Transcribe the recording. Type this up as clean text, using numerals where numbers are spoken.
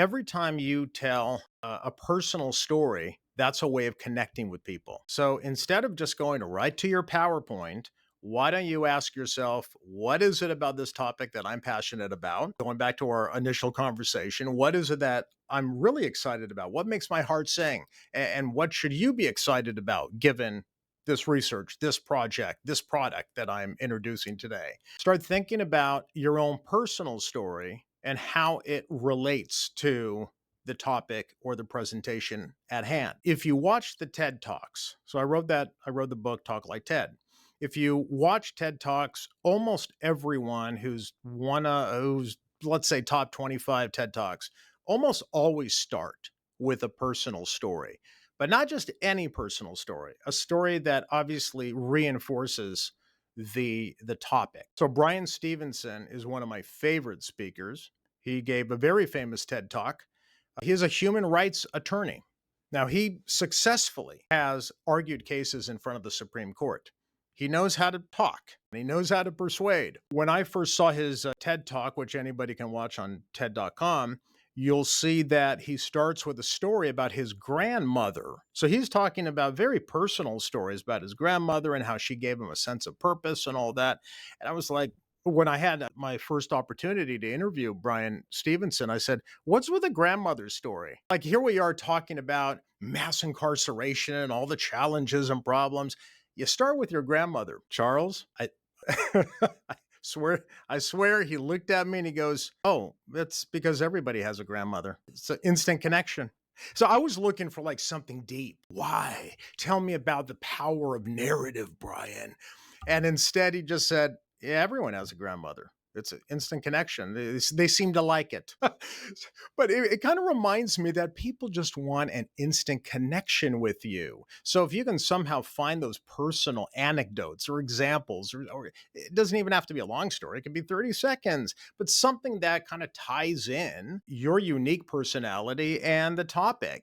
Every time you tell a personal story, that's a way of connecting with people. So instead of just going right to your PowerPoint, why don't you ask yourself, what is it about this topic that I'm passionate about? Going back to our initial conversation, what is it that I'm really excited about? What makes my heart sing? And what should you be excited about given this research, this project, this product that I'm introducing today? Start thinking about your own personal story and how it relates to the topic or the presentation at hand. If you watch the TED Talks, so I wrote the book Talk Like TED. If you watch TED Talks, almost everyone who's let's say top 25 TED Talks almost always start with a personal story. But not just any personal story, a story that obviously reinforces the topic. So Brian Stevenson is one of my favorite speakers. He gave a very famous TED Talk. He is a human rights attorney. Now, he successfully has argued cases in front of the Supreme Court. He knows how to talk and he knows how to persuade. When I first saw his TED Talk, which anybody can watch on TED.com, you'll see that he starts with a story about his grandmother. So he's talking about very personal stories about his grandmother and how she gave him a sense of purpose and all that. And I was like, when I had my first opportunity to interview Brian Stevenson, I said, what's with the grandmother's story? Like, here we are talking about mass incarceration and all the challenges and problems. You start with your grandmother, Charles. I swear he looked at me and he goes, "Oh, that's because everybody has a grandmother. It's an instant connection." So I was looking for like something deep. Why? Tell me about the power of narrative, Brian. And instead he just said, "Yeah, everyone has a grandmother. It's an instant connection. They seem to like it." But it kind of reminds me that people just want an instant connection with you. So if you can somehow find those personal anecdotes or examples, or it doesn't even have to be a long story, it can be 30 seconds, but something that kind of ties in your unique personality and the topic.